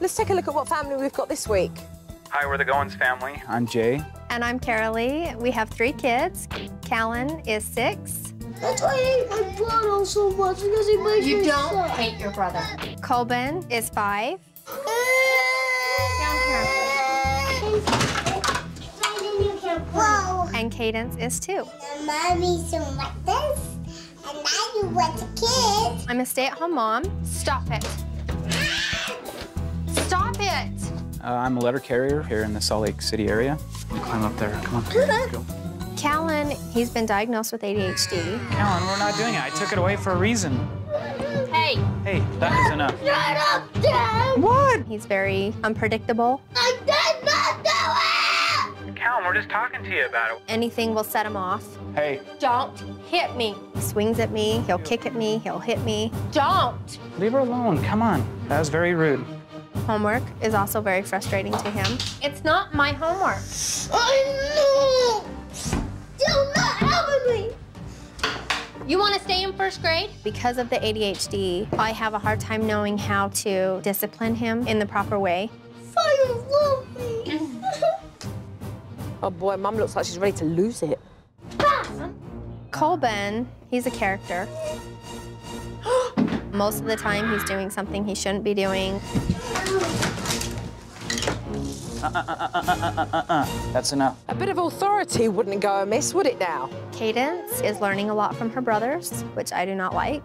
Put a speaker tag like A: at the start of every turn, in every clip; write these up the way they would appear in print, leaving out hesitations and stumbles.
A: Let's take a look at what family we've got this week.
B: Hi, we're the Goins Family. I'm Jay.
C: And I'm Karolee. We have 3 kids. Khalin is 6.
D: That's why I hate my brother so much, because he makes me
C: You don't
D: sad.
C: hate your brother. Kolben is 5. Down here.
D: Whoa.
C: And Kadance is 2.
D: Mommy's doing like this, and I do what the kids.
C: I'm a stay-at-home mom. Stop it. Stop it!
B: I'm a letter carrier here in the Salt Lake City area. You climb up there. Come on. Let's go.
C: Khalin, he's been diagnosed with ADHD.
B: Khalin, we're not doing it. I took it away for a reason.
C: Hey!
B: Hey, that is enough.
D: Shut up, Dad!
B: What?
C: He's very unpredictable.
D: I did not do it!
B: Khalin, we're just talking to you about it.
C: Anything will set him off.
B: Hey.
C: Don't hit me. He swings at me, he'll kick at me, he'll hit me. Don't!
B: Leave her alone. Come on. That was very rude.
C: Homework is also very frustrating to him. It's not my homework.
D: I know! Still not helping me!
C: You want to stay in 1st grade? Because of the ADHD, I have a hard time knowing how to discipline him in the proper way.
D: Fire love me!
A: Oh boy, Mum looks like she's ready to lose it.
C: Kolben, he's a character. Most of the time, he's doing something he shouldn't be doing.
B: That's enough.
A: A bit of authority wouldn't go amiss, would it now?
C: Kadance is learning a lot from her brothers, which I do not like.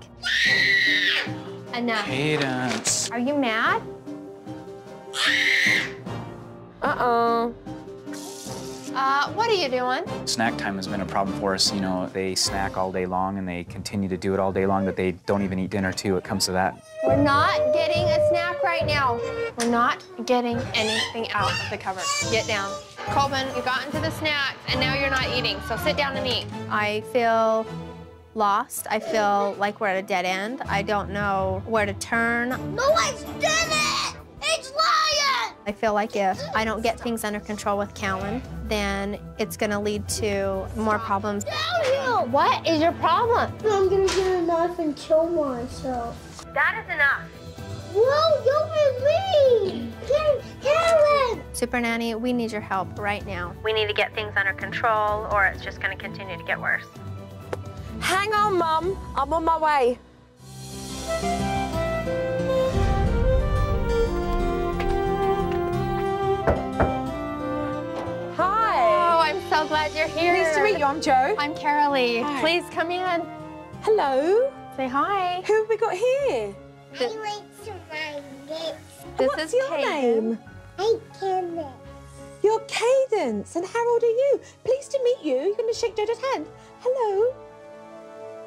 C: Enough.
B: Kadance.
C: Are you mad? What are you doing?
B: Snack time has been a problem for us. You know, they snack all day long and they continue to do it all day long, that they don't even eat dinner too. It comes to that.
C: We're not getting a snack right now. We're not getting anything out of the cupboard. Get down. Kolben, you got into the snacks and now you're not eating, so sit down and eat. I feel lost. I feel like we're at a dead end. I don't know where to turn.
D: No, I didn't! It's lying!
C: I feel like if I don't get things under control with Khalin, then it's gonna lead to more problems.
D: Down here!
C: What is your problem?
D: I'm gonna get a knife and kill myself.
C: That is enough.
D: Whoa, don't hit me! Karen!
C: Supernanny, we need your help right now. We need to get things under control or it's just gonna continue to get worse.
A: Hang on, Mum. I'm on my way. Hi.
C: Oh, I'm so glad you're here.
A: Pleased to meet you. I'm Jo.
C: I'm Karolee.
A: Hi.
C: Please come in.
A: Hello.
C: Say hi.
A: Who have we got here?
D: I like to ride it.
C: This
A: What's
C: is
A: your
C: Kadance.
A: name?
D: I can't.
A: You're Kadance. And how old are you? Pleased to meet you. You're going to shake Jojo's hand. Hello.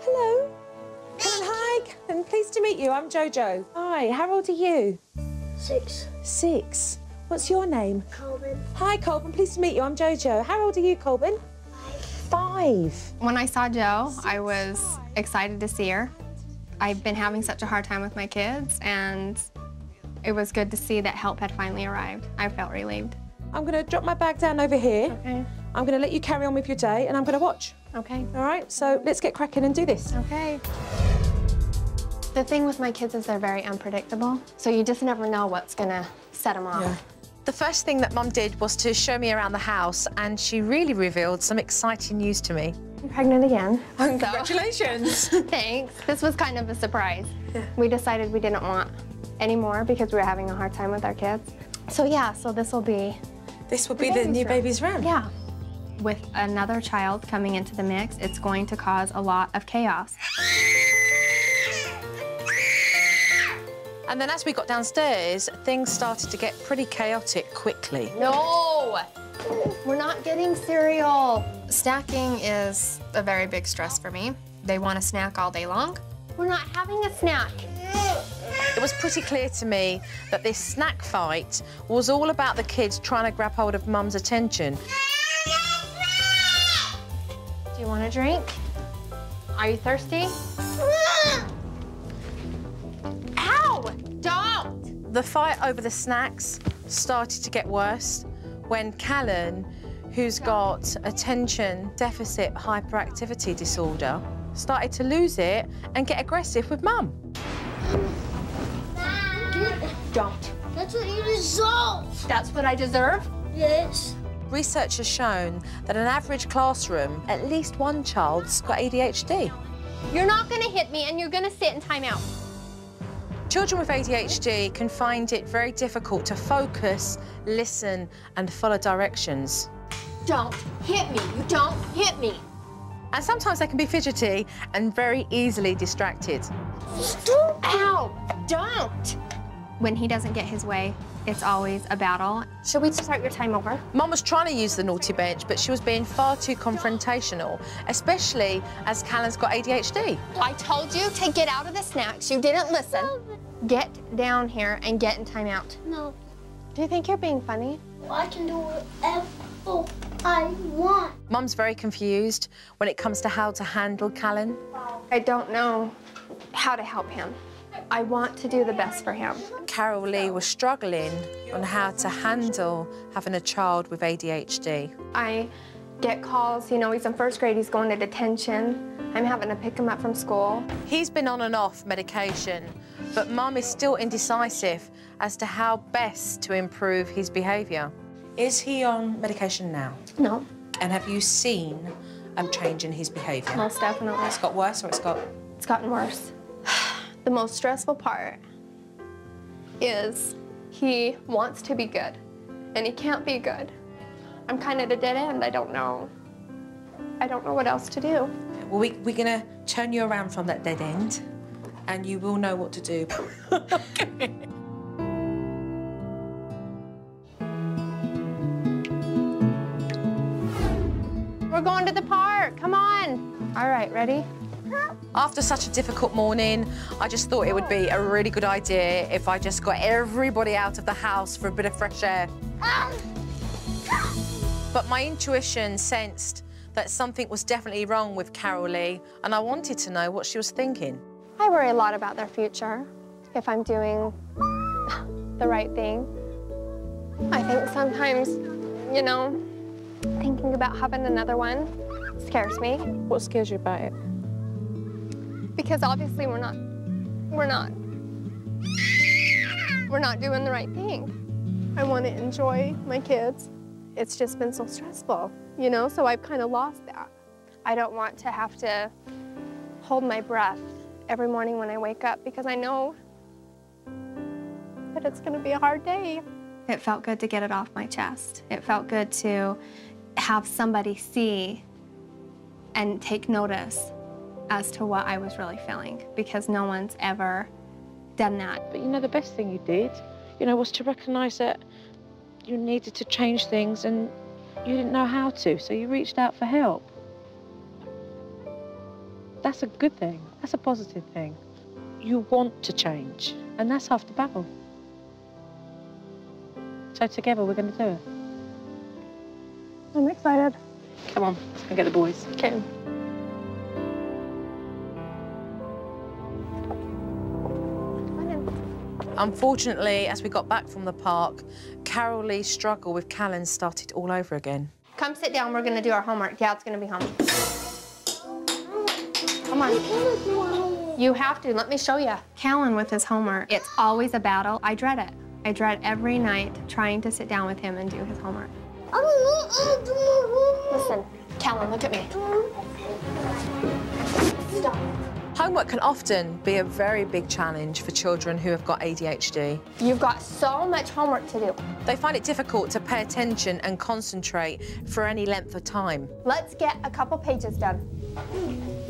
A: Hello. Come on, hi. And pleased to meet you. I'm Jojo. Hi. How old are you?
D: 6.
A: 6. What's your name?
D: Kolben.
A: Hi, Kolben. Pleased to meet you. I'm Jojo. How old are you, Kolben? 5.
C: When I saw Jo, I was excited to see her. I've been having such a hard time with my kids, and it was good to see that help had finally arrived. I felt relieved.
A: I'm going to drop my bag down over here.
C: Okay.
A: I'm going to let you carry on with your day, and I'm going to watch.
C: Okay.
A: All right? So let's get cracking and do this.
C: Okay. The thing with my kids is they're very unpredictable, so you just never know what's gonna set them off.
A: Yeah.
E: The first thing that Mum did was to show me around the house, and she really revealed some exciting news to me.
C: I'm pregnant again.
A: Congratulations.
C: Thanks. This was kind of a surprise. Yeah. We decided we didn't want any more because we were having a hard time with our kids. So yeah, so this will be...
A: This will be the new baby's room.
C: Yeah. With another child coming into the mix, it's going to cause a lot of chaos.
E: And then as we got downstairs, things started to get pretty chaotic quickly.
C: No! We're not getting cereal. Snacking is a very big stress for me. They want a snack all day long. We're not having a snack.
E: It was pretty clear to me that this snack fight was all about the kids trying to grab hold of Mum's attention.
C: Do you want a drink? Are you thirsty? Ow! Don't!
E: The fight over the snacks started to get worse when Khalin, who's got attention deficit hyperactivity disorder, started to lose it and get aggressive with Mum.
C: Don't.
D: That's what you deserve.
C: That's what I deserve?
D: Yes.
E: Research has shown that in an average classroom, at least one child's got ADHD.
C: You're not gonna hit me and you're gonna sit in timeout.
E: Children with ADHD can find it very difficult to focus, listen, and follow directions.
C: Don't hit me. You don't hit me.
E: And sometimes they can be fidgety and very easily distracted.
C: Ow! Don't! When he doesn't get his way, it's always a battle. Should we start your time over?
E: Mum was trying to use the naughty bench, but she was being far too confrontational, especially as Khalin's got ADHD.
C: I told you to get out of the snacks. You didn't listen. Get down here and get in timeout.
D: No.
C: Do you think you're being funny?
D: I can do whatever I want.
E: Mum's very confused when it comes to how to handle Khalin.
C: I don't know how to help him. I want to do the best for him.
E: Karolee was struggling on how to handle having a child with ADHD.
C: I get calls, you know, he's in first grade, he's going to detention. I'm having to pick him up from school.
E: He's been on and off medication, but Mum is still indecisive as to how best to improve his behaviour. Is he on medication now?
C: No.
E: And have you seen a change in his behaviour?
C: Most definitely.
E: It's got worse or it's
C: gotten worse. The most stressful part is he wants to be good, and he can't be good. I'm kind of at a dead end. I don't know what else to do.
E: Well, we're going to turn you around from that dead end, and you will know what to do. Okay.
C: We're going to the park. Come on. All right, ready?
E: After such a difficult morning, I just thought it would be a really good idea if I just got everybody out of the house for a bit of fresh air. But my intuition sensed that something was definitely wrong with Karolee, and I wanted to know what she was thinking.
C: I worry a lot about their future, if I'm doing the right thing. I think sometimes, you know, thinking about having another one scares me.
A: What scares you about it?
C: Because obviously we're not doing the right thing. I want to enjoy my kids. It's just been so stressful, you know, so I've kind of lost that. I don't want to have to hold my breath every morning when I wake up because I know that it's going to be a hard day. It felt good to get it off my chest. It felt good to have somebody see and take notice as to what I was really feeling, because no one's ever done that.
A: But you know, the best thing you did, you know, was to recognise that you needed to change things and you didn't know how to, so you reached out for help. That's a good thing. That's a positive thing. You want to change, and that's half the battle. So together we're going to do it.
C: I'm excited.
A: Come on, let's go get the boys.
C: Okay.
E: Unfortunately, as we got back from the park, Karolee's struggle with Khalin started all over again.
C: Come sit down, we're gonna do our homework. Dad's gonna be home. Come on. You have to, let me show you. Khalin with his homework, it's always a battle. I dread it. I dread every night trying to sit down with him and do his homework. Listen, Khalin, look at me. Stop.
E: Homework can often be a very big challenge for children who have got ADHD.
C: You've got so much homework to do.
E: They find it difficult to pay attention and concentrate for any length of time.
C: Let's get a couple pages done.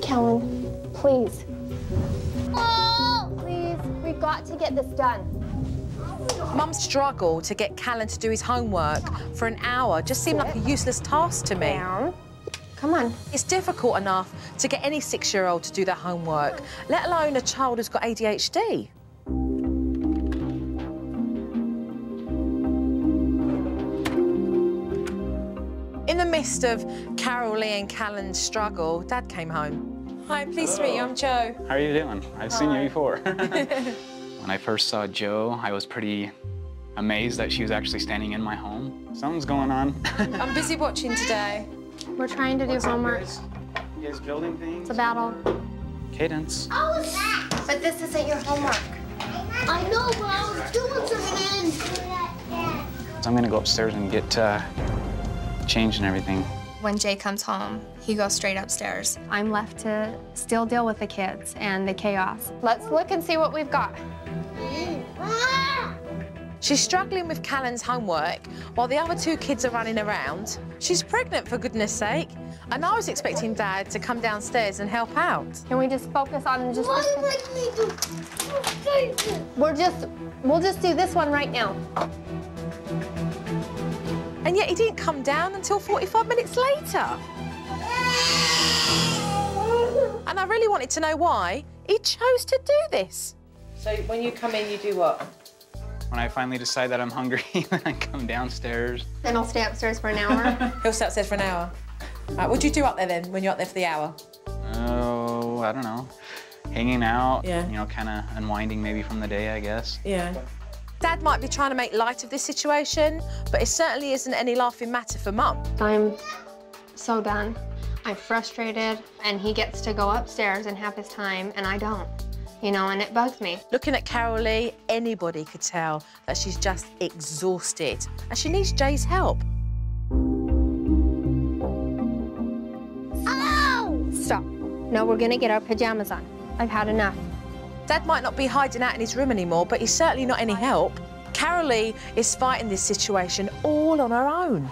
C: Khalin, please. Oh, please, we've got to get this done.
E: Mum struggled to get Khalin to do his homework for an hour. Just seemed like a useless task to me.
C: Down. Come on.
E: It's difficult enough to get any 6-year-old to do their homework, let alone a child who's got ADHD. In the midst of Karolee and Khalin's struggle, Dad came home. Hi, pleased to meet you. I'm Joe.
B: How are you doing? I've seen you before. When I first saw Joe, I was pretty amazed that she was actually standing in my home. Something's going on.
E: I'm busy watching today.
C: We're trying to do homework.
B: You guys building things?
C: It's a battle.
B: Kadance.
C: But this isn't your homework.
D: I know, but I was doing something.
B: So I'm gonna go upstairs and get changed and everything.
C: When Jay comes home, he goes straight upstairs. I'm left to still deal with the kids and the chaos. Let's look and see what we've got.
E: She's struggling with Khalin's homework while the other two kids are running around. She's pregnant, for goodness sake. And I was expecting Dad to come downstairs and help out.
C: Can we just focus on just
D: Why
C: this
D: would we do?
C: We'll just do this one right now.
E: And yet he didn't come down until 45 minutes later. And I really wanted to know why he chose to do this. So when you come in, you do what?
B: When I finally decide that I'm hungry, then I come downstairs.
C: Then I'll stay upstairs for an hour.
E: He'll stay upstairs for an hour. What do you do up there then, when you're up there for the hour?
B: Oh, I don't know. Hanging out,
E: Yeah.
B: you know, kind of unwinding maybe from the day, I guess.
E: Yeah. Dad might be trying to make light of this situation, but it certainly isn't any laughing matter for Mum.
C: I'm so done. I'm frustrated, and he gets to go upstairs and have his time, and I don't. You know, and it bugs me.
E: Looking at Karolee, anybody could tell that she's just exhausted, and she needs Jay's help.
D: Oh!
C: Stop. No, we're gonna get our pajamas on. I've had enough.
E: Dad might not be hiding out in his room anymore, but he's certainly not any help. Karolee is fighting this situation all on her own.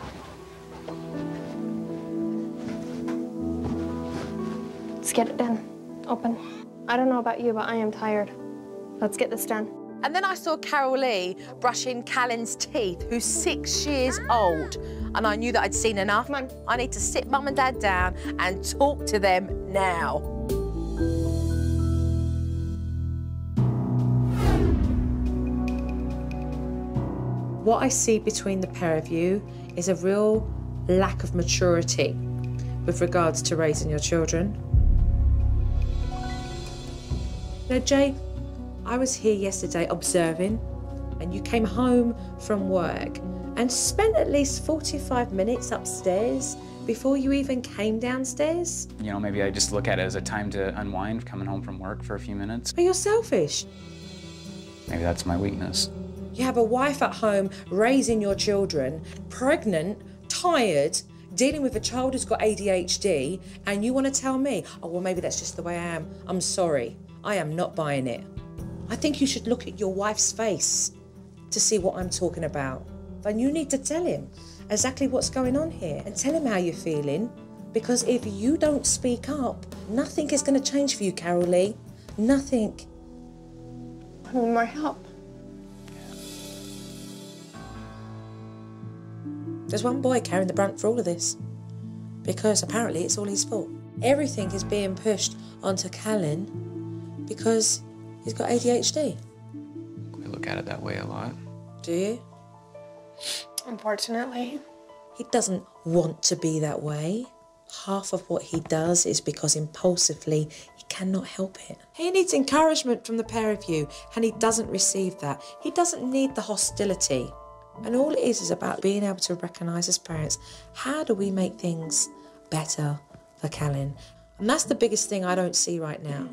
C: Let's get it done. Open. I don't know about you, but I am tired. Let's get this done.
E: And then I saw Karolee brushing Khalin's teeth, who's 6 years old. And I knew that I'd seen enough.
C: Come on.
E: I need to sit Mum and Dad down and talk to them now. What I see between the pair of you is a real lack of maturity with regards to raising your children. Now, Jay, I was here yesterday observing, and you came home from work and spent at least 45 minutes upstairs before you even came downstairs.
B: You know, maybe I just look at it as a time to unwind, coming home from work for a few minutes.
E: But you're selfish.
B: Maybe that's my weakness.
E: You have a wife at home raising your children, pregnant, tired, dealing with a child who's got ADHD, and you want to tell me, oh, well, maybe that's just the way I am. I'm sorry. I am not buying it. I think you should look at your wife's face to see what I'm talking about. And you need to tell him exactly what's going on here and tell him how you're feeling, because if you don't speak up, nothing is going to change for you, Karolee. Nothing.
C: I need more help.
E: There's one boy carrying the brunt for all of this, because apparently it's all his fault. Everything is being pushed onto Khalin because he's got ADHD.
B: We look at it that way a lot.
E: Do you?
C: Unfortunately.
E: He doesn't want to be that way. Half of what he does is because impulsively he cannot help it. He needs encouragement from the pair of you, and he doesn't receive that. He doesn't need the hostility. And all it is about being able to recognise as parents, how do we make things better for Khalin? And that's the biggest thing I don't see right now.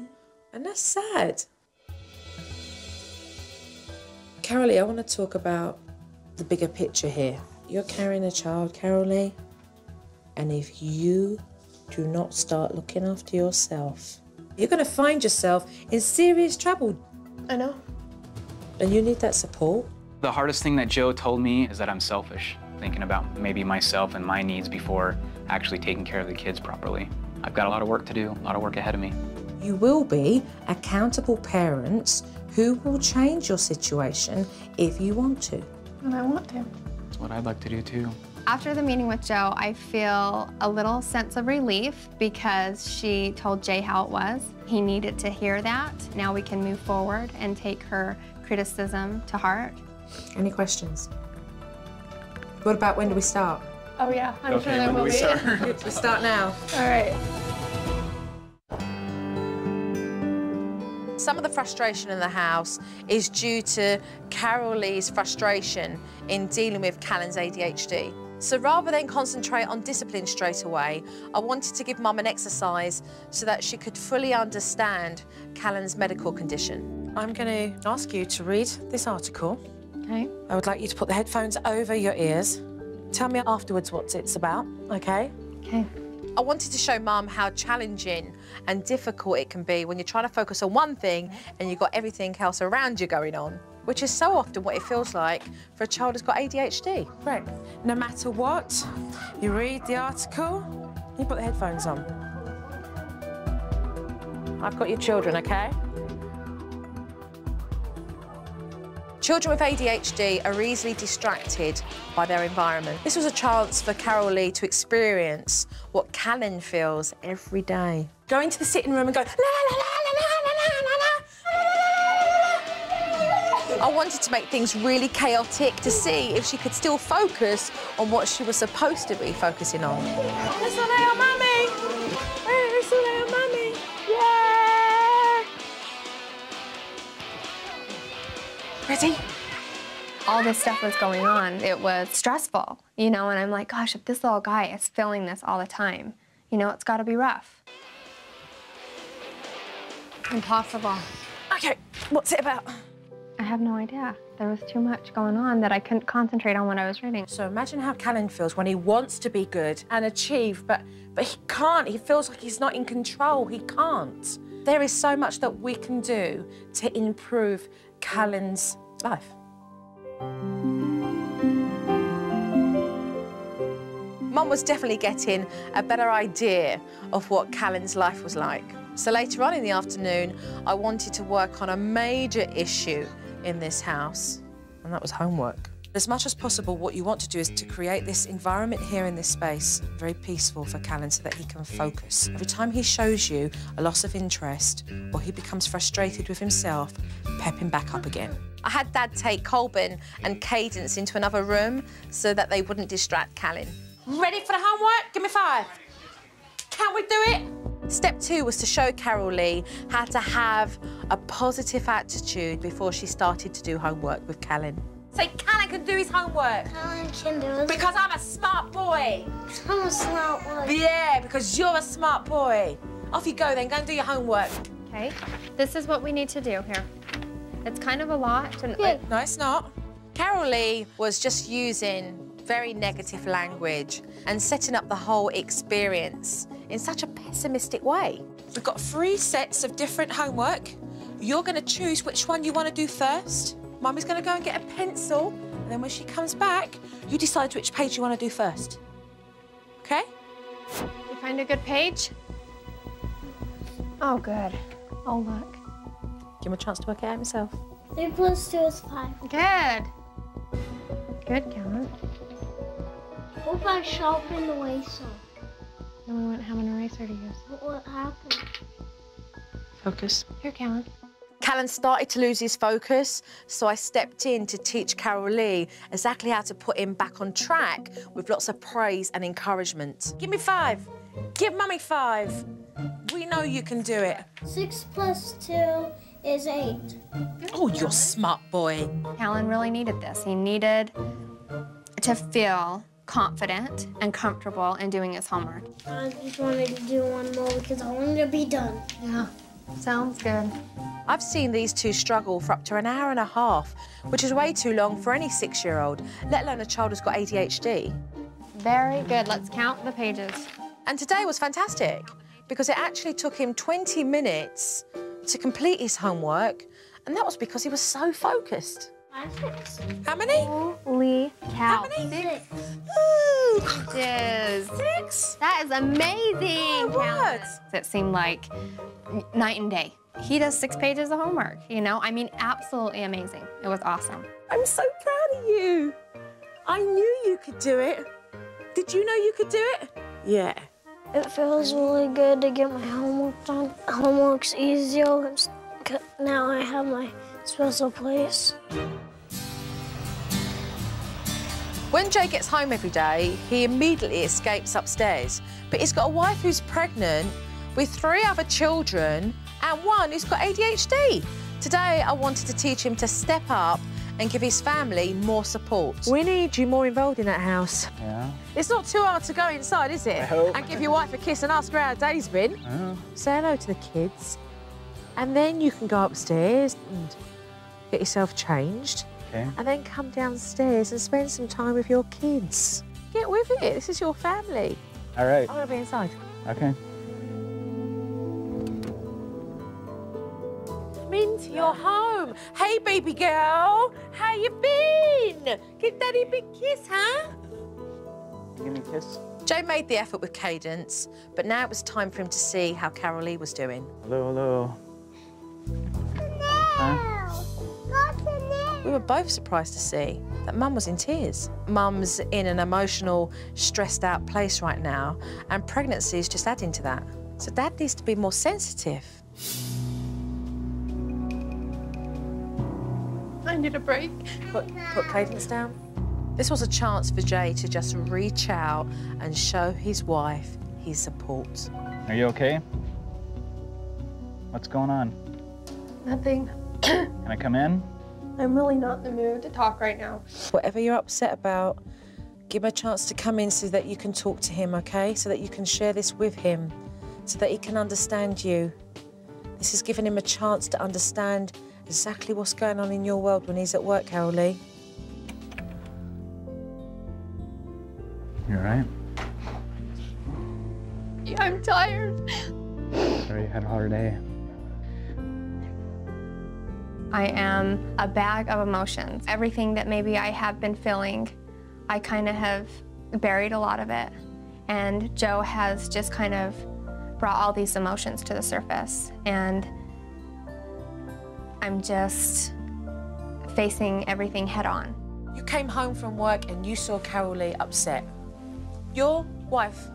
E: And that's sad. Karolee, I want to talk about the bigger picture here. You're carrying a child, Karolee, and if you do not start looking after yourself, you're going to find yourself in serious trouble.
C: I know.
E: And you need that support.
B: The hardest thing that Joe told me is that I'm selfish, thinking about maybe myself and my needs before actually taking care of the kids properly. I've got a lot of work to do, a lot of work ahead of me.
E: You will be accountable parents who will change your situation if you want to.
C: And I want to.
B: That's what I'd like to do too.
C: After the meeting with Joe, I feel a little sense of relief because she told Jay how it was. He needed to hear that. Now we can move forward and take her criticism to heart.
E: Any questions? What about when do we start?
C: Oh yeah, I'm
B: Okay, when do we start?
E: We start now.
C: All right.
E: Some of the frustration in the house is due to Karolee's frustration in dealing with Khalin's ADHD. So rather than concentrate on discipline straight away, I wanted to give Mum an exercise so that she could fully understand Khalin's medical condition. I'm going to ask you to read this article.
C: Okay.
E: I would like you to put the headphones over your ears. Tell me afterwards what it's about, OK?
C: Okay.
E: I wanted to show Mum how challenging and difficult it can be when you're trying to focus on one thing and you've got everything else around you going on, which is so often what it feels like for a child who's got ADHD. Right. No matter what, you read the article, you put the headphones on. I've got your children, OK? Children with ADHD are easily distracted by their environment. This was a chance for Karolee to experience what Khalin feels every day. Go into the sitting room and go, la, la, la, la, la, la, la, la, la. I wanted to make things really chaotic to see if she could still focus on what she was supposed to be focusing on. Listen to your mummy. Listen to your mummy. Yeah. Ready?
C: All this stuff was going on. It was stressful, you know, and I'm like, gosh, if this little guy is feeling this all the time, you know, it's got to be rough. Impossible.
E: OK, what's it about?
C: I have no idea. There was too much going on that I couldn't concentrate on what I was reading.
E: So imagine how Khalin feels when he wants to be good and achieve, but he can't. He feels like he's not in control. He can't. There is so much that we can do to improve Khalin's life. Mum was definitely getting a better idea of what Khalin's life was like. So later on in the afternoon, I wanted to work on a major issue in this house, and that was homework. As much as possible, what you want to do is to create this environment here in this space, very peaceful for Khalin, so that he can focus. Every time he shows you a loss of interest or he becomes frustrated with himself, pep him back up again. I had Dad take Kolben and Kadance into another room so that they wouldn't distract Khalin. Ready for the homework? Give me 5. Can we do it? Step 2 was to show Karolee how to have a positive attitude before she started to do homework with Khalin. Say, Khalin can do his homework.
D: Khalin can do it.
E: Because I'm a smart boy.
D: I'm a smart boy.
E: Yeah, because you're a smart boy. Off you go then, go and do your homework.
C: Okay, this is what we need to do here. It's kind of a lot. And
E: No, it's not. Karolee was just using very negative language and setting up the whole experience in such a pessimistic way. We've got 3 sets of different homework. You're going to choose which one you want to do first. Mummy's going to go and get a pencil, and then when she comes back, you decide which page you want to do first. OK?
C: You find a good page? Oh, good. Oh, look.
E: Give him a chance to work it out himself.
D: 3 plus 2 is 5.
C: Good. Good, Khalin.
D: What if I sharpen the eraser?
C: Then we wouldn't have an eraser to use.
D: What would happen?
E: Focus.
C: Here, Khalin.
E: Khalin started to lose his focus, so I stepped in to teach Karolee exactly how to put him back on track with lots of praise and encouragement. Give me 5. Give Mummy 5. We know you can do it.
D: 6 plus 2 is 8.
E: Oh, you're smart boy.
C: Khalin really needed this. He needed to feel confident and comfortable in doing his homework.
D: I just wanted to do one more because I wanted to be done.
C: Yeah, sounds good.
E: I've seen these two struggle for up to an hour and a half, which is way too long for any 6-year-old, let alone a child who's got ADHD.
C: Very good. Let's count the pages.
E: And today was fantastic because it actually took him 20 minutes to complete his homework, and that was because he was so focused.
D: 6.
E: How many?
C: Holy cow.
E: How many?
D: 6.
E: Ooh.
C: Pages.
E: 6?
C: That is amazing,
E: what?
C: Khalin. It seemed like night and day. He does 6 pages of homework, you know? I mean, absolutely amazing. It was awesome.
E: I'm so proud of you. I knew you could do it. Did you know you could do it? Yeah.
D: It feels really good to get my homework done. Homework's easier. Now I have my special place.
E: When Jay gets home every day, he immediately escapes upstairs. But he's got a wife who's pregnant with 3 other children and one who's got ADHD. Today, I wanted to teach him to step up and give his family more support. We need you more involved in that house.
B: Yeah.
E: It's not too hard to go inside, is it?
B: I hope.
E: And give your wife a kiss and ask her how her day's been.
B: Oh.
E: Say hello to the kids.
A: And then you can go upstairs and get yourself changed.
B: Okay.
A: And then come downstairs and spend some time with your kids. Get with it. This is your family.
B: All right.
A: I'm going to be inside.
B: Okay.
A: I'm into your home. Hey, baby girl. How you been? Give Daddy a big kiss, huh?
B: Give me a kiss.
E: Jay made the effort with Kadance, but now it was time for him to see how Karolee was doing.
B: Hello, hello. Huh?
E: We were both surprised to see that Mum was in tears. Mum's in an emotional, stressed out place right now, and pregnancy is just adding to that. So Dad needs to be more sensitive.
C: I need a break.
E: Put Kadance down. This was a chance for Jay to just reach out and show his wife his support.
B: Are you okay? What's going on?
C: Nothing.
B: Can I come in?
C: I'm really not in the mood to talk right now.
E: Whatever you're upset about, give him a chance to come in so that you can talk to him, okay? So that you can share this with him, so that he can understand you. This has given him a chance to understand exactly what's going on in your world when he's at work, Karolee.
B: You all right?
C: Yeah, I'm tired.
B: Sorry you had a hard day.
C: I am a bag of emotions. Everything that maybe I have been feeling, I kind of have buried a lot of it. And Joe has just kind of brought all these emotions to the surface. And I'm just facing everything head on.
E: You came home from work and you saw Karolee upset. Your wife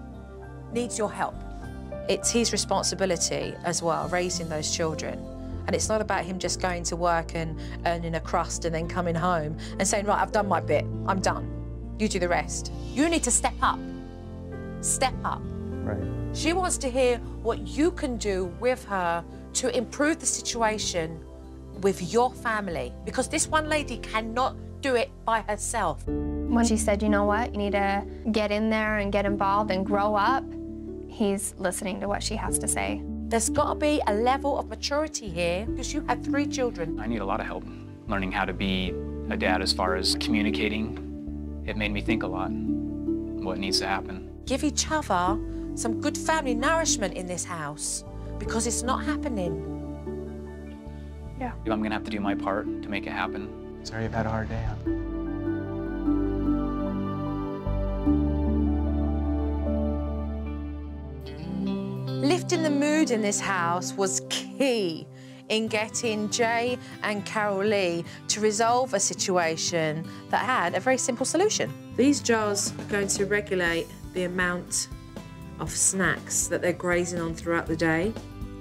E: needs your help. It's his responsibility as well, raising those children. And it's not about him just going to work and earning a crust and then coming home and saying, right, I've done my bit, I'm done. You do the rest. You need to step up. Step up.
B: Right.
E: She wants to hear what you can do with her to improve the situation with your family, because this one lady cannot do it by herself.
C: When she said, you know what, you need to get in there and get involved and grow up, he's listening to what she has to say.
E: There's got to be a level of maturity here, because you have 3 children.
B: I need a lot of help learning how to be a dad as far as communicating. It made me think a lot what needs to happen.
E: Give each other some good family nourishment in this house, because it's not happening.
C: Yeah.
B: I'm going to have to do my part to make it happen. Sorry you've had a hard day, huh?
E: Lifting the mood in this house was key in getting Jay and Karolee to resolve a situation that had a very simple solution. These jars are going to regulate the amount of snacks that they're grazing on throughout the day.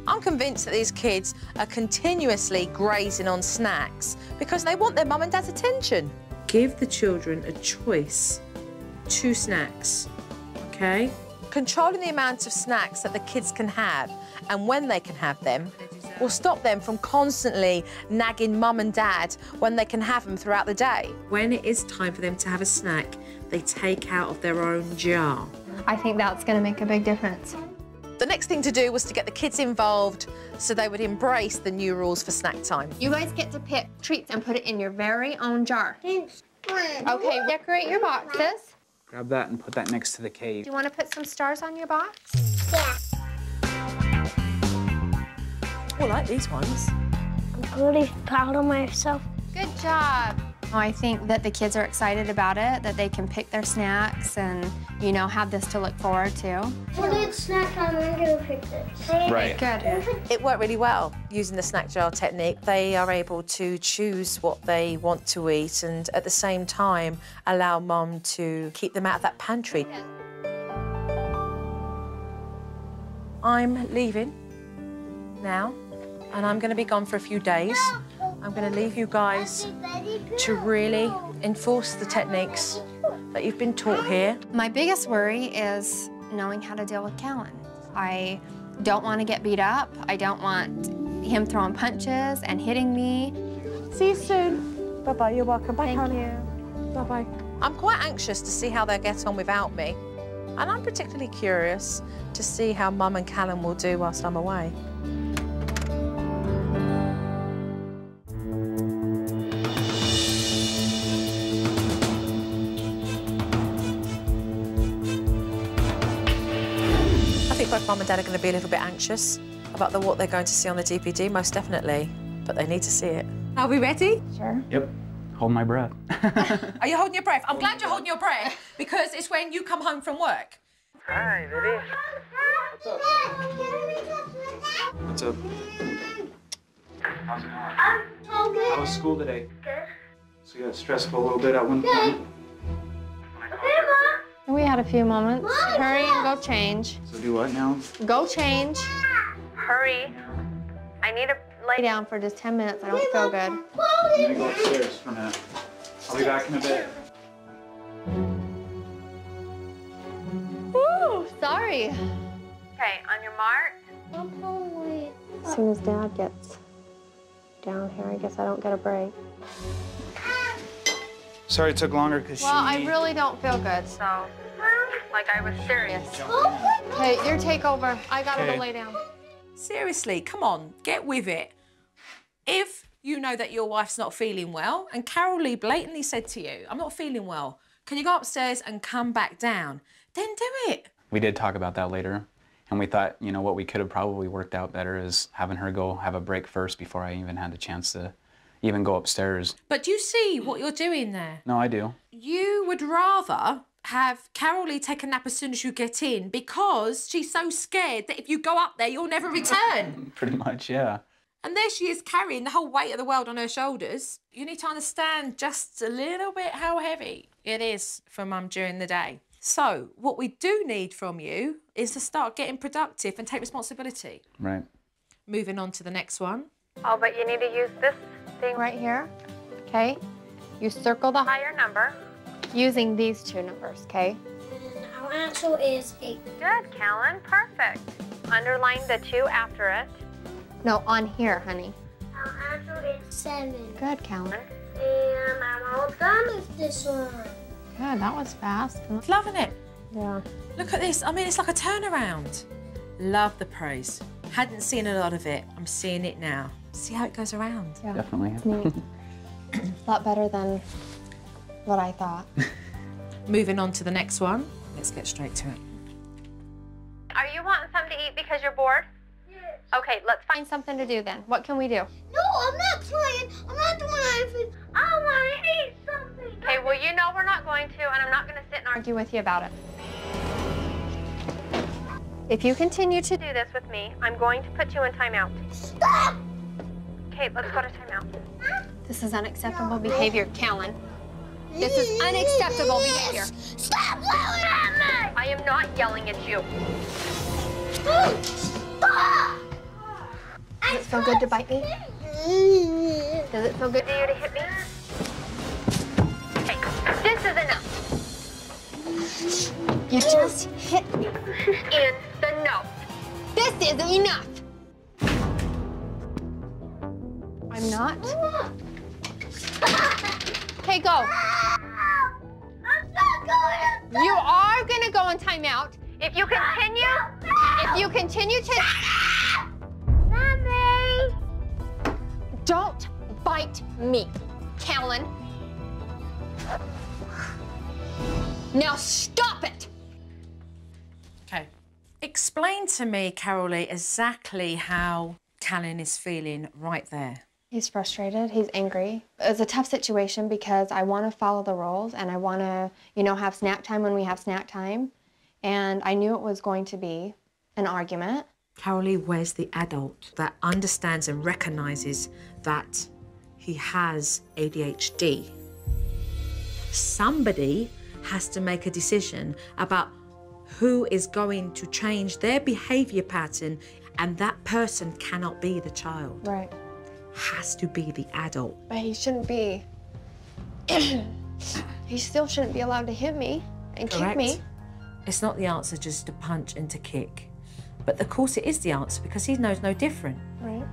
E: I'm convinced that these kids are continuously grazing on snacks because they want their mum and dad's attention. Give the children a choice, 2 snacks, okay? Controlling the amount of snacks that the kids can have and when they can have them will stop them from constantly nagging mum and dad when they can have them throughout the day. When it is time for them to have a snack, they take out of their own jar.
C: I think that's going to make a big difference.
E: The next thing to do was to get the kids involved so they would embrace the new rules for snack time.
C: You guys get to pick treats and put it in your very own jar. Okay, decorate your boxes.
B: Grab that and put that next to the cave.
C: Do you want to put some stars on your box?
D: Yeah.
E: Oh, I like these ones.
D: I'm really proud of myself.
C: Good job. I think that the kids are excited about it, that they can pick their snacks and, you know, have this to look forward to.
D: What did snack I'm gonna pick this?
B: Right.
C: Good.
E: It worked really well using the snack jar technique. They are able to choose what they want to eat and at the same time allow mum to keep them out of that pantry. I'm leaving now and I'm going to be gone for a few days. I'm going to leave you guys to really enforce the techniques that you've been taught here.
C: My biggest worry is knowing how to deal with Khalin. I don't want to get beat up. I don't want him throwing punches and hitting me.
A: See you soon. Bye-bye, you're welcome. Bye,
C: Thank
A: Khalin.
C: you.
A: Bye-bye.
E: I'm quite anxious to see how they get on without me. And I'm particularly curious to see how Mum and Khalin will do whilst I'm away. Mum and Dad are going to be a little bit anxious about what they're going to see on the DPD, most definitely. But they need to see it. Are we ready?
C: Sure.
B: Yep. Hold my breath.
E: Are you holding your breath? I'm glad you're holding your breath because it's when you come home from work.
F: Hi, baby.
B: What's up? How's it going? How was school today?
F: Good.
B: So you got stressful a little bit at one point?
C: We had a few moments. Hurry and go change.
B: So do what now?
C: Go change. Hurry. I need to lay down for just 10 minutes. I don't feel good.
B: I'm gonna go upstairs for a minute. I'll be back in a bit.
C: Woo, sorry. Okay, on your mark. As soon as Dad gets down here, I guess I don't get a break.
B: Sorry it took longer because
C: Well, I really don't feel good, so, like, I was serious. Okay, your takeover. I gotta go lay down.
E: Seriously, come on, get with it. If you know that your wife's not feeling well, and Karolee blatantly said to you, I'm not feeling well, can you go upstairs and come back down? Then do it.
B: We did talk about that later, and we thought, you know, what we could have probably worked out better is having her go have a break first before I even had the chance to even go upstairs.
E: But do you see what you're doing there?
B: No, I do.
E: You would rather have Karolee take a nap as soon as you get in because she's so scared that if you go up there, you'll never return.
B: Pretty much, yeah.
E: And there she is carrying the whole weight of the world on her shoulders. You need to understand just a little bit how heavy it is for Mum during the day. So what we do need from you is to start getting productive and take responsibility.
B: Right.
E: Moving on to the next one.
C: Oh, but you need to use this thing right here, okay? You circle the higher number using these two numbers, okay?
D: Our answer is 8.
C: Good, Khalin, perfect. Underline the 2 after it. No, on here, honey.
D: Our answer is 7.
C: Good, Khalin.
D: And I'm all done with this one.
C: Good, that was fast.
E: Loving it.
C: Yeah.
E: Look at this. I mean, it's like a turnaround. Love the praise. Hadn't seen a lot of it. I'm seeing it now. See how it goes around?
C: Yeah.
B: Definitely.
C: It's neat. A lot better than what I thought.
E: Moving on to the next one. Let's get straight to it.
C: Are you wanting something to eat because you're bored?
D: Yes.
C: Okay, let's find something to do then. What can we do?
D: No, I'm not playing. I'm not doing anything. I want to eat something.
C: Okay, well, you know we're not going to, and I'm not going to sit and argue with you about it. If you continue to do this with me, I'm going to put you in timeout.
D: Stop!
C: Okay, let's go to timeout. This is unacceptable behavior, Khalin. This is unacceptable behavior.
D: Stop yelling at me!
C: I am not yelling at you.
D: Stop!
C: Does it feel good to bite me? Does it feel good to you to hit me? Okay, this is enough. You just hit me in the nose. This is enough. I'm not. Okay, go.
D: I'm not going.
C: You are gonna go in timeout. If you continue to.
D: Mommy!
C: Don't bite me, Khalin. Now stop it.
E: Okay. Explain to me, Karolee, exactly how Khalin is feeling right there.
C: He's frustrated, he's angry. It's a tough situation because I want to follow the rules and I want to, you know, have snack time when we have snack time. And I knew it was going to be an argument.
E: Karolee, where's the adult that understands and recognises that he has ADHD? Somebody has to make a decision about who is going to change their behaviour pattern, and that person cannot be the child.
C: Right.
E: Has to be the adult.
C: But he shouldn't be. He still shouldn't be allowed to hit me and kick me.
E: It's not the answer just to punch and to kick. But of course it is the answer because he knows no different.
C: Right.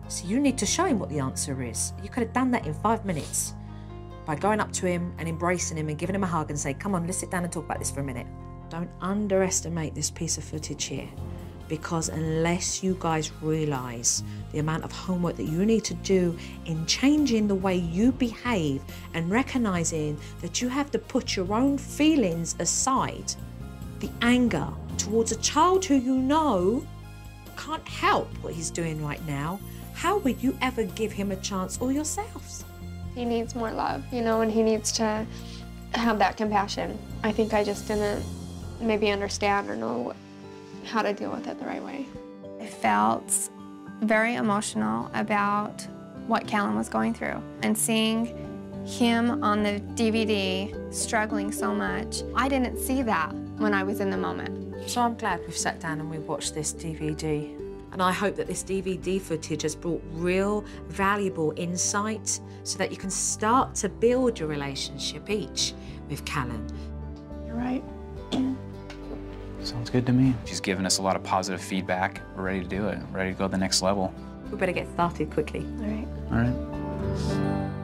E: So you need to show him what the answer is. You could have done that in 5 minutes by going up to him and embracing him and giving him a hug and say, come on, let's sit down and talk about this for a minute. Don't underestimate this piece of footage here, because unless you guys realise the amount of homework that you need to do in changing the way you behave and recognising that you have to put your own feelings aside, the anger, to towards a child who you know can't help what he's doing right now, how would you ever give him a chance or yourselves?
C: He needs more love, you know, and he needs to have that compassion. I think I just didn't maybe understand or know how to deal with it the right way. I felt very emotional about what Khalin was going through, and seeing him on the DVD struggling so much. I didn't see that when I was in the moment.
E: So I'm glad we've sat down and we've watched this DVD. And I hope that this DVD footage has brought real, valuable insight so that you can start to build your relationship each with Khalin.
C: You're right.
B: Sounds good to me. She's given us a lot of positive feedback. We're ready to do it. We're ready to go to the next level.
E: We better get started quickly.
C: All right.
B: All right.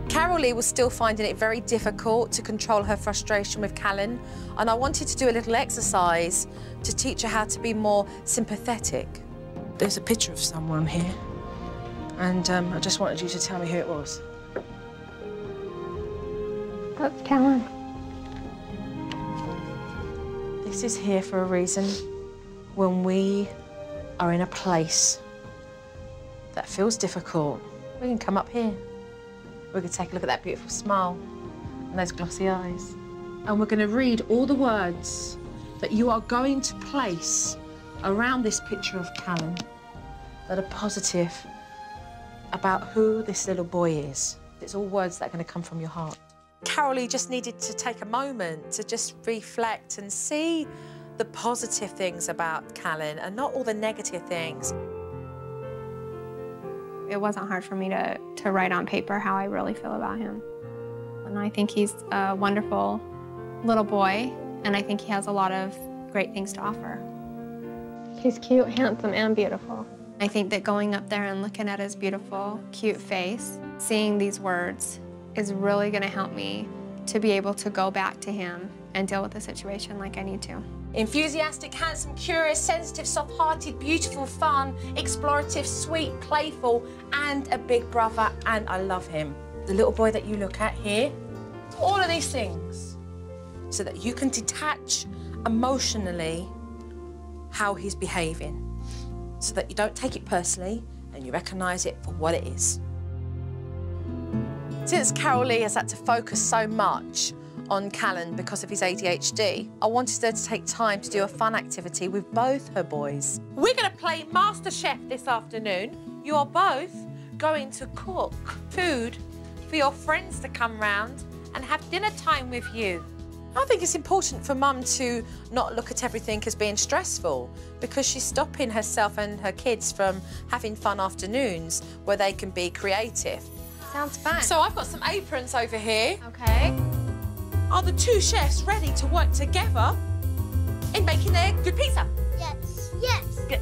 E: Karolee was still finding it very difficult to control her frustration with Khalin, and I wanted to do a little exercise to teach her how to be more sympathetic. There's a picture of someone here, and I just wanted you to tell me who it was.
C: That's Khalin.
E: This is here for a reason. When we are in a place that feels difficult, we can come up here. We're going to take a look at that beautiful smile and those glossy eyes. And we're going to read all the words that you are going to place around this picture of Khalin that are positive about who this little boy is. It's all words that are going to come from your heart. Karolee just needed to take a moment to just reflect and see the positive things about Khalin and not all the negative things.
C: It wasn't hard for me to write on paper how I really feel about him. And I think he's a wonderful little boy, and I think he has a lot of great things to offer. He's cute, handsome, and beautiful. I think that going up there and looking at his beautiful, cute face, seeing these words, is really gonna help me to be able to go back to him and deal with the situation like I need to.
E: Enthusiastic, handsome, curious, sensitive, soft-hearted, beautiful, fun, explorative, sweet, playful, and a big brother, and I love him. The little boy that you look at here, all of these things, so that you can detach emotionally how he's behaving, so that you don't take it personally and you recognise it for what it is. Since Karolee has had to focus so much on Khalin because of his ADHD, I wanted her to take time to do a fun activity with both her boys. We're going to play Master Chef this afternoon. You are both going to cook food for your friends to come round and have dinner time with you. I think it's important for Mum to not look at everything as being stressful, because she's stopping herself and her kids from having fun afternoons where they can be creative.
C: Sounds fun.
E: So I've got some aprons over here.
C: Okay.
E: Are the two chefs ready to work together in making their good pizza?
D: Yes. Yes.
E: Good.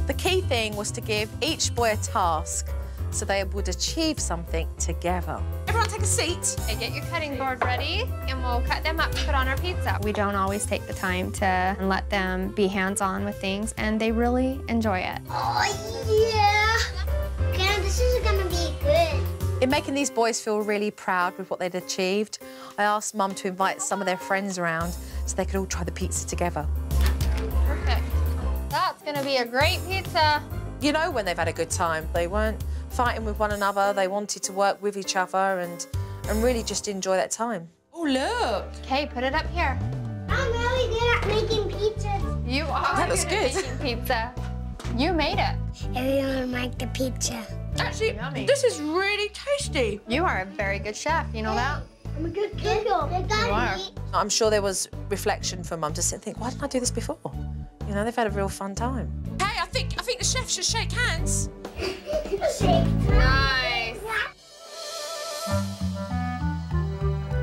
E: The key thing was to give each boy a task so they would achieve something together. Everyone take a seat.
C: Okay, get your cutting board ready, and we'll cut them up to put on our pizza. We don't always take the time to let them be hands-on with things, and they really enjoy it.
D: Oh, yeah. Okay, this is gonna be good.
E: In making these boys feel really proud with what they'd achieved, I asked Mum to invite some of their friends around so they could all try the pizza together.
C: Perfect. That's gonna be a great pizza.
E: You know when they've had a good time. They weren't fighting with one another. They wanted to work with each other and really just enjoy that time. Oh, look.
C: Okay, put it up here.
D: I'm really good at making pizzas.
C: You are
E: That looks
C: good at
E: good.
C: making pizza. You made it.
D: Everyone like the pizza.
E: Actually,
C: Yummy.
E: this is really tasty.
C: You are a very good chef, you know that?
D: I'm a good cook. You
C: are.
E: I'm sure there was reflection for Mum to sit and think, why didn't I do this before? You know, they've had a real fun time. Hey, I think the chef should shake hands.
C: Nice.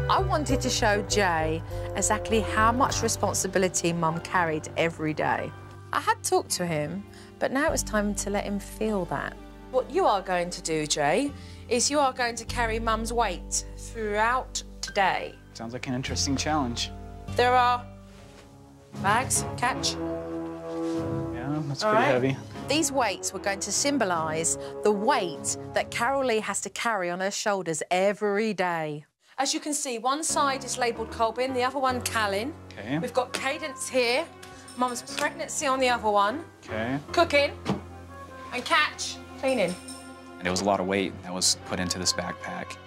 E: I wanted to show Jay exactly how much responsibility Mum carried every day. I had talked to him, but now it's time to let him feel that. What you are going to do, Jay, is you are going to carry Mum's weight throughout today.
B: Sounds like an interesting challenge.
E: There are bags, catch.
B: Yeah, that's
E: All
B: pretty
E: right.
B: heavy.
E: These weights were going to symbolise the weight that Karolee has to carry on her shoulders every day. As you can see, one side is labelled Kolben, the other one Khalin.
B: Okay.
E: We've got Kadance here. Mum's pregnancy on the other one.
B: Okay.
E: Cooking. And catch. Cleaning.
B: And it was a lot of weight that was put into this backpack.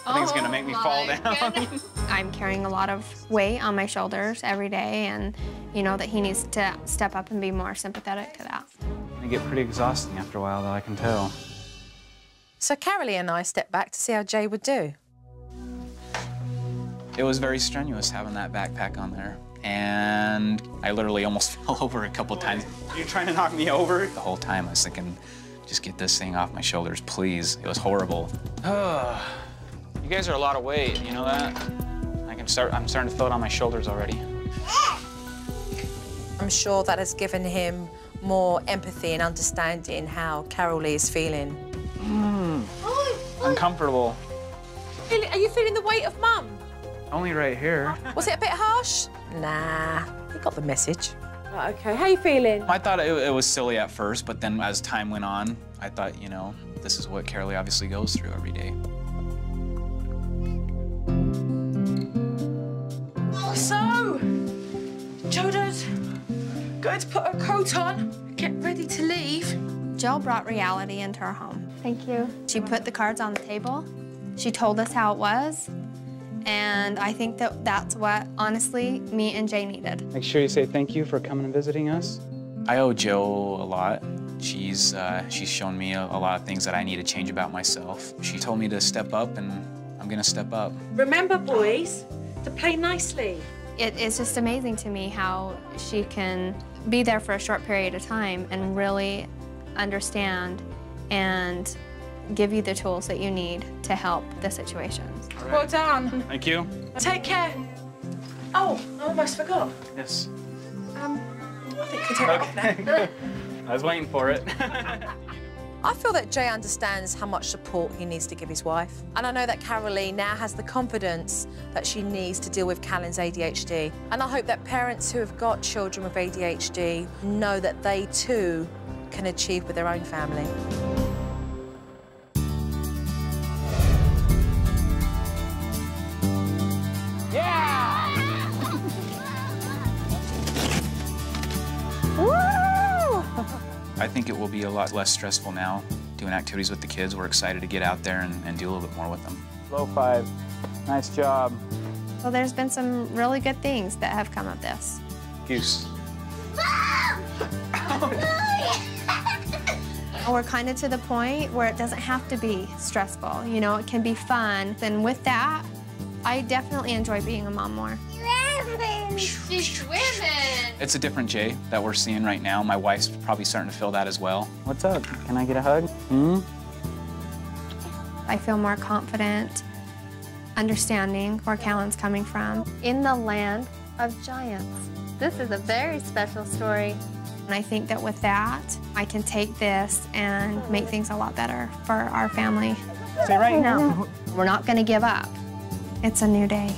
B: I think it's gonna make me fall down.
C: I'm carrying a lot of weight on my shoulders every day, and you know that he needs to step up and be more sympathetic to that.
B: It get pretty exhausting after a while, though, I can tell.
E: So Karolee and I stepped back to see how Jay would do.
B: It was very strenuous having that backpack on there. And I literally almost fell over a couple times. You're trying to knock me over? The whole time I was thinking, just get this thing off my shoulders, please. It was horrible. You guys are a lot of weight, you know that? I'm starting to feel it on my shoulders already.
E: I'm sure that has given him more empathy and understanding how Karolee is feeling.
B: Uncomfortable.
E: Are you feeling the weight of Mum?
B: Only right here.
E: Was it a bit harsh? Nah, you got the message. Okay, how you feeling?
B: I thought it was silly at first, but then as time went on, I thought, you know, this is what Karolee obviously goes through every day.
E: So, Jodo's going to put her coat on, get ready to leave.
C: Jill brought reality into our home. Thank you. She put the cards on the table. She told us how it was. And I think that that's what, honestly, me and Jay needed.
B: Make sure you say thank you for coming and visiting us. I owe Jill a lot. She's shown me a lot of things that I need to change about myself. She told me to step up, and I'm gonna step up.
A: Remember, boys, to play nicely.
C: It is just amazing to me how she can be there for a short period of time and really understand and give you the tools that you need to help the situations.
B: Right.
E: Well done.
B: Thank you.
E: Take care. Oh, I almost forgot.
B: Yes.
E: I think you can take it off now.
B: I was waiting for it.
E: I feel that Jay understands how much support he needs to give his wife. And I know that Karolee now has the confidence that she needs to deal with Khalin's ADHD. And I hope that parents who have got children with ADHD know that they too can achieve with their own family.
B: I think it will be a lot less stressful now, doing activities with the kids. We're excited to get out there and do a little bit more with them. Low 5. Nice job.
C: Well, there's been some really good things that have come of this.
B: Goose.
C: We're kind of to the point where it doesn't have to be stressful. You know, it can be fun. And with that, I definitely enjoy being a mom more. She's swimming.
B: It's a different Jay that we're seeing right now. My wife's probably starting to feel that as well. What's up? Can I get a hug?
C: I feel more confident, understanding where Khalin's coming from. In the land of giants. This is a very special story. And I think that with that, I can take this and make things a lot better for our family.
B: Stay right
C: now. We're not going to give up. It's a new day.